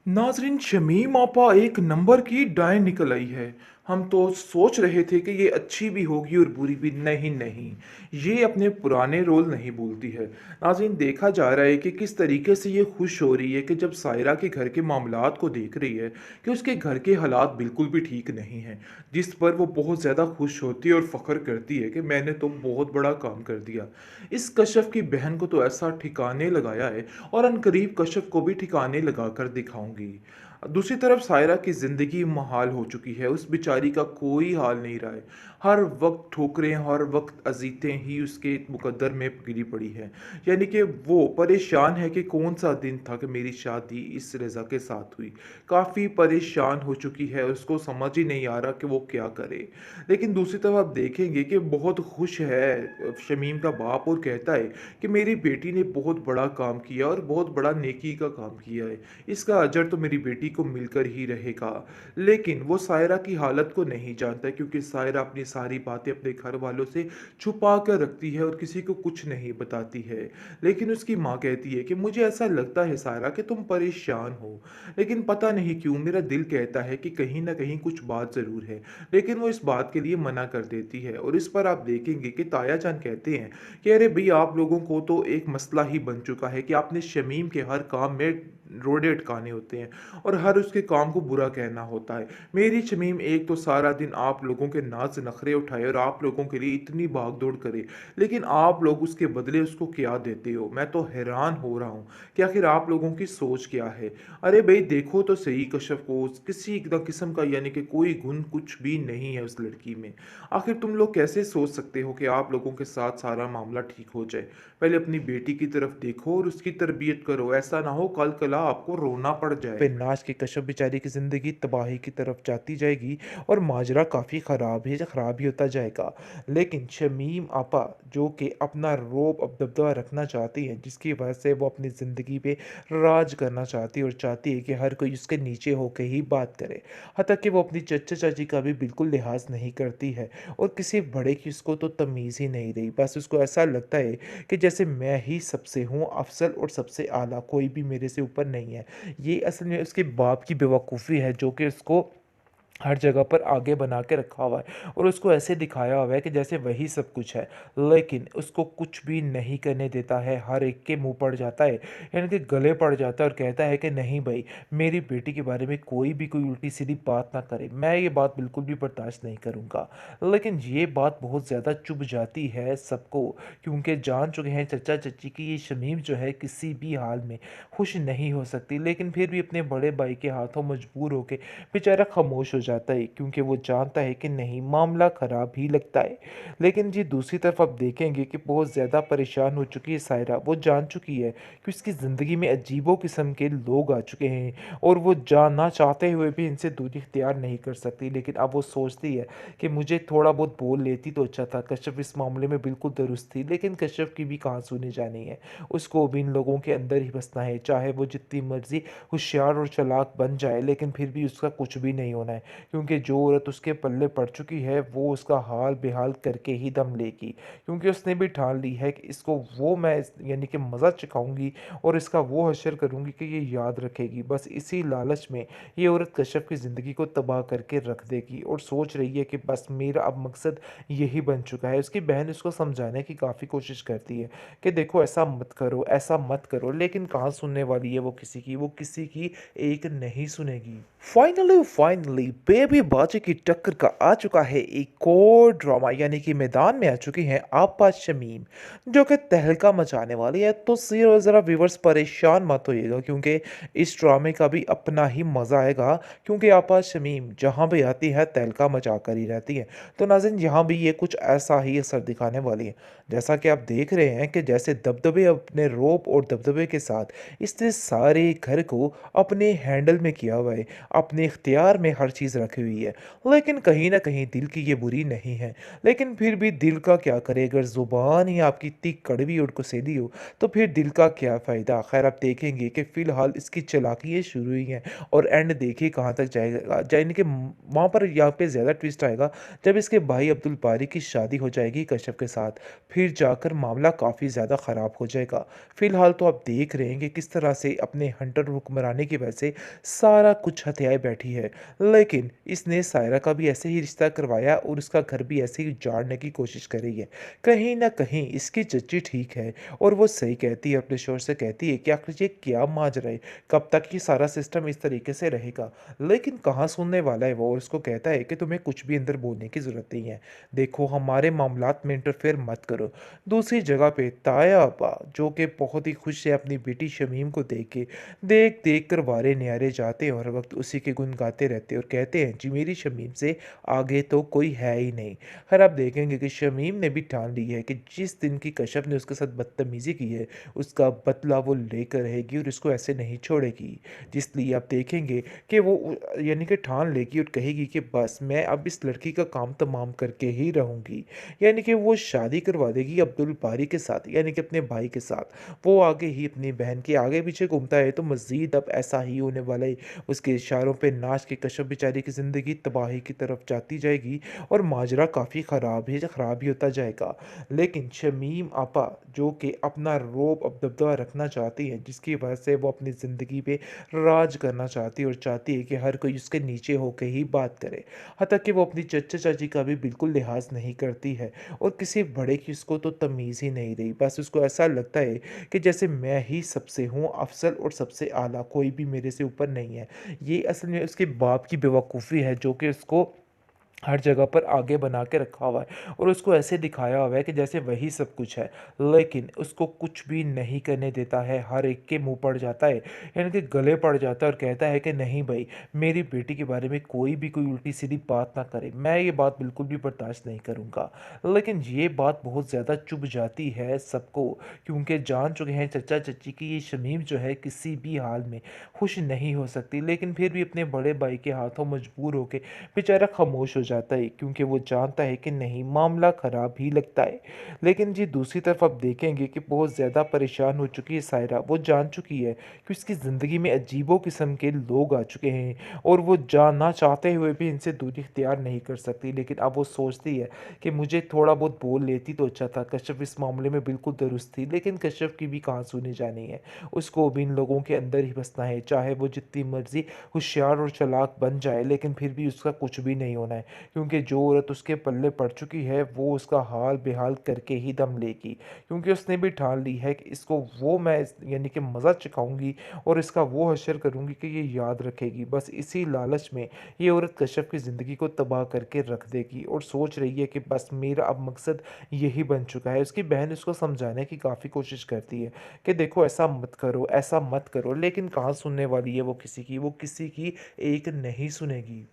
नाज़रीन शमीम आपा एक नंबर की डायन निकल आई है। हम तो सोच रहे थे कि ये अच्छी भी होगी और बुरी भी। नहीं नहीं, ये अपने पुराने रोल नहीं भूलती है। नाज़रीन देखा जा रहा है कि किस तरीके से ये खुश हो रही है कि जब सायरा के घर के मामलात को देख रही है कि उसके घर के हालात बिल्कुल भी ठीक नहीं हैं, जिस पर वो बहुत ज़्यादा खुश होती है और फ़ख्र करती है कि मैंने तो बहुत बड़ा काम कर दिया। इस कश्यप की बहन को तो ऐसा ठिकाने लगाया है और अनकरीब कश्यप को भी ठिकाने लगा कर दिखाऊंगी। दूसरी तरफ सायरा की ज़िंदगी महाल हो चुकी है, उस बेचारी का कोई हाल नहीं रहा है। हर वक्त ठोकरें, हर वक्त अजीतें ही उसके मुकद्दर में गिरी पड़ी है। यानी कि वो परेशान है कि कौन सा दिन था कि मेरी शादी इस रज़ा के साथ हुई। काफ़ी परेशान हो चुकी है, उसको समझ ही नहीं आ रहा कि वो क्या करे। लेकिन दूसरी तरफ आप देखेंगे कि बहुत खुश है शमीम का बाप और कहता है कि मेरी बेटी ने बहुत बड़ा काम किया और बहुत बड़ा नेकी का काम किया है, इसका अजर तो मेरी बेटी को मिलकर ही रहेगा। लेकिन वो सायरा की हालत को नहीं जानता, क्योंकि सायरा अपनी सारी बातें अपने घर वालों से छुपा कर रखती है और किसी को कुछ नहीं बताती है। लेकिन उसकी माँ कहती है कि मुझे ऐसा लगता है सायरा कि तुम परेशान हो, लेकिन पता नहीं क्यों मेरा दिल कहता है कि कहीं ना कहीं कुछ बात ज़रूर है। लेकिन वो इस बात के लिए मना कर देती है और इस पर आप देखेंगे कि ताया जान कहते हैं कि अरे भई आप लोगों को तो एक मसला ही बन चुका है कि आपने शमीम के हर काम में रोड़े अटकाने होते हैं और हर उसके काम को बुरा कहना होता है। मेरी शमीम एक तो सारा दिन आप लोगों के नाज़ नखरे उठाए और आप लोगों के लिए इतनी भाग दौड़ करे, लेकिन आप लोग उसके बदले उसको क्या देते हो? मैं तो हैरान हो रहा हूँ कि आखिर आप लोगों की सोच क्या है? अरे भई देखो तो सही कश्यप को, किसी न किस्म का यानी कि कोई गुण कुछ भी नहीं है उस लड़की में। आखिर तुम लोग कैसे सोच सकते हो कि आप लोगों के साथ सारा मामला ठीक हो जाए? पहले अपनी बेटी की तरफ देखो और उसकी तरबियत करो, ऐसा ना हो कल कला आपको रोना पड़ जाए। पे नाच के कश्यप बेचारी की ज़िंदगी तबाही की तरफ जाती जाएगी और माजरा काफ़ी ख़राब ही होता जाएगा। लेकिन शमीम आपा जो कि अपना रोब अब दबदबा रखना चाहती हैं, जिसकी वजह से वो अपनी ज़िंदगी पे राज करना चाहती है और चाहती है कि हर कोई उसके नीचे होके ही बात करे। हत्ता कि वो अपनी चचा चाची का भी बिल्कुल लिहाज नहीं करती है और किसी बड़े की उसको तो तमीज़ ही नहीं रही। बस उसको ऐसा लगता है कि जैसे मैं ही सबसे हूँ अफ़ज़ल और सबसे आला, कोई भी मेरे से ऊपर नहीं है। ये असल में उसके बाप की बेवकूफ़ी है जो कि उसको हर जगह पर आगे बना के रखा हुआ है और उसको ऐसे दिखाया हुआ है कि जैसे वही सब कुछ है। लेकिन उसको कुछ भी नहीं करने देता है, हर एक के मुँह पड़ जाता है, यानी कि गले पड़ जाता है और कहता है कि नहीं भई, मेरी बेटी के बारे में कोई भी कोई उल्टी-सीधी बात ना करे, मैं ये बात बिल्कुल भी बर्दाश्त नहीं करूँगा। लेकिन ये बात बहुत ज़्यादा चुभ जाती है सबको, क्योंकि जान चुके हैं चचा-चच्ची कि ये शमीम जो है किसी भी हाल में खुश नहीं हो सकती, लेकिन फिर भी अपने बड़े भाई के हाथों मजबूर होके बेचारा खामोश हो जाता है, क्योंकि वो जानता है कि नहीं, मामला ख़राब ही लगता है। लेकिन जी दूसरी तरफ आप देखेंगे कि बहुत ज़्यादा परेशान हो चुकी है सायरा। वो जान चुकी है कि उसकी ज़िंदगी में अजीबो किस्म के लोग आ चुके हैं और वो जानना चाहते हुए भी इनसे दूरी इख्तियार नहीं कर सकती। लेकिन अब वो सोचती है कि मुझे थोड़ा बहुत बोल लेती तो अच्छा था। कश्यप इस मामले में बिल्कुल दुरुस्त थी, लेकिन कश्यप की भी कहाँ सुनी जानी है। उसको भी इन लोगों के अंदर ही बसना है, चाहे वो जितनी मर्ज़ी होशियार और चालाक बन जाए, लेकिन फिर भी उसका कुछ भी नहीं होना है, क्योंकि जो औरत उसके पल्ले पड़ चुकी है वो उसका हाल बेहाल करके ही दम लेगी, क्योंकि उसने भी ठान ली है कि इसको वो मैं यानी कि मज़ा चखाऊंगी और इसका वो हशर करूंगी कि ये याद रखेगी। बस इसी लालच में ये औरत कश्यप की ज़िंदगी को तबाह करके रख देगी और सोच रही है कि बस मेरा अब मकसद यही बन चुका है। उसकी बहन उसको समझाने की काफ़ी कोशिश करती है कि देखो ऐसा मत करो, ऐसा मत करो, लेकिन कहाँ सुनने वाली है वो किसी की एक नहीं सुनेगी। फाइनली बेबी बाजी की टक्कर का आ चुका है एक और ड्रामा, यानी कि मैदान में आ चुकी हैं आपा शमीम, जो कि तहलका मचाने वाली है। तो ज़रा व्यूवर्स परेशान मत होइएगा, क्योंकि इस ड्रामे का भी अपना ही मज़ा आएगा, क्योंकि आपा शमीम जहाँ भी आती है तहलका मचा कर ही रहती है। तो नाज़रीन यहाँ भी ये कुछ ऐसा ही असर दिखाने वाली है, जैसा कि आप देख रहे हैं कि जैसे दबदबे अपने रोब और दबदबे के साथ इसने सारे घर को अपने हैंडल में किया हुआ है, अपने इख्तियार में हर चीज़ तमीज़ रखी हुई है। लेकिन कहीं न कहीं दिल की ये बुरी नहीं है। लेकिन फिर भी दिल का क्या करे, अगर ज़ुबान ही आपकी इतनी कड़वी और गुस्सैली हो, तो फिर दिल का क्या फ़ायदा? ख़ैर आप देखेंगे कि फ़िलहाल इसकी चालाकियाँ शुरू हुई हैं और एंड देखिए कहाँ तक जाएगा। यानी कि वहाँ पर यहाँ पे ज़्यादा ट्विस्ट आएगा जब इसके भाई अब्दुल बारी की शादी हो जाएगी कश्यप के साथ, फिर जाकर मामला काफ़ी ज़्यादा ख़राब हो जाएगा। फ़िलहाल तो आप देख रहे हैं कि किस तरह से अपने हंटर हुक्मरानी की वजह से सारा कुछ हथियाए बैठी है। लेकिन इसने सायरा का भी ऐसे ही रिश्ता करवाया और उसका घर भी ऐसे ही उजाड़ने की कोशिश करी है। कहीं न कहीं इसकी चच्ची ठीक है और वो सही कहती है, अपने शोहर से कहती है कि आखिर ये क्या माजरा है? कब तक ये सारा सिस्टम इस तरीके से रहेगा? लेकिन कहाँ सुनने वाला है वो, और उसको कहता है कि तुम्हें कुछ भी अंदर बोलने की ज़रूरत नहीं है। देखो हमारे मामलात में इंटरफेयर मत करो। दूसरी जगह पे ताया आपा जो कि बहुत ही खुश है अपनी बेटी शमीम को देख के, देख-देख कर वारे न्यारे जाते हैं और हर वक़्त उसी के गुण गाते रहते हैं और कहते हैं जी मेरी शमीम से आगे तो कोई है ही नहीं। खैर आप देखेंगे कि शमीम ने भी ठान ली है कि जिस दिन की कश्यप ने उसके साथ बदतमीज़ी की है, उसका बदला वो लेकर रहेगी और इसको ऐसे नहीं छोड़ेगी। इसलिए आप देखेंगे कि वो यानी कि ठान लेगी और कहेगी कि बस मैं अब इस लड़की का काम तमाम करके ही रहूँगी। यानी कि वो शादी करवा देगी अब्दुल बारी के साथ, यानी कि अपने भाई के साथ। वो आगे ही अपनी बहन के आगे-पीछे घूमता है तो मज़ीद अब ऐसा ही होने वाला है। उसके इशारों पे नाच के कश्यप बेचारी की ज़िंदगी तबाही की तरफ जाती जाएगी और माजरा काफ़ी ख़राब ही होता जाएगा। लेकिन शमीम आपा जो कि अपना रौब अब दबदबा रखना चाहती हैं, जिसकी वजह से वो अपनी ज़िंदगी पे राज करना चाहती है और चाहती है कि हर कोई उसके नीचे होके ही बात करे। हत्ता कि वो अपनी चचा-चाची का भी बिल्कुल लिहाज़ नहीं करती है और किसी बड़े की उसको तो तमीज़ ही नहीं रही। बस उसको ऐसा लगता है कि जैसे मैं ही सबसे हूँ अफ़ज़ल और सबसे आला, कोई भी मेरे से ऊपर नहीं है। ये असल में उसके बाप की बेवकूफ़ी है जो कि उसको हर जगह पर आगे बना के रखा हुआ है और उसको ऐसे दिखाया हुआ है कि जैसे वही सब कुछ है। लेकिन उसको कुछ भी नहीं करने देता है, हर एक के मुँह पड़ जाता है, यानी कि गले पड़ जाता है और कहता है कि नहीं भई, मेरी बेटी के बारे में कोई भी कोई उल्टी-सीधी बात ना करे, मैं ये बात बिल्कुल भी बर्दाश्त नहीं करूँगा। लेकिन ये बात बहुत ज़्यादा चुभ जाती है सबको, क्योंकि जान चुके हैं चचा-चच्ची कि ये शमीम जो है किसी भी हाल में खुश नहीं हो सकती, लेकिन फिर भी अपने बड़े भाई के हाथों मजबूर होके बेचारा खामोश हो जाता है, क्योंकि वो जानता है कि नहीं मामला ख़राब ही लगता है। लेकिन जी दूसरी तरफ आप देखेंगे कि बहुत ज़्यादा परेशान हो चुकी है सायरा। वो जान चुकी है कि उसकी ज़िंदगी में अजीबो किस्म के लोग आ चुके हैं और वो जानना चाहते हुए भी इनसे दूरी इख्तियार नहीं कर सकती। लेकिन अब वो सोचती है कि मुझे थोड़ा बहुत बोल लेती तो अच्छा था। कश्यप इस मामले में बिल्कुल दुरुस्त थी, लेकिन कश्यप की भी कहाँ सुनी जानी है। उसको भी इन लोगों के अंदर ही बसना है, चाहे वो जितनी मर्ज़ी होशियार और चालाक बन जाए, लेकिन फिर भी उसका कुछ भी नहीं होना है, क्योंकि जो औरत उसके पल्ले पड़ चुकी है वो उसका हाल बेहाल करके ही दम लेगी, क्योंकि उसने भी ठान ली है कि इसको वो मैं यानी कि मज़ा चखाऊंगी और इसका वो हशर करूंगी कि ये याद रखेगी। बस इसी लालच में ये औरत कश्यप की ज़िंदगी को तबाह करके रख देगी और सोच रही है कि बस मेरा अब मकसद यही बन चुका है। उसकी बहन उसको समझाने की काफ़ी कोशिश करती है कि देखो ऐसा मत करो, ऐसा मत करो, लेकिन कहाँ सुनने वाली है वो किसी की एक नहीं सुनेगी।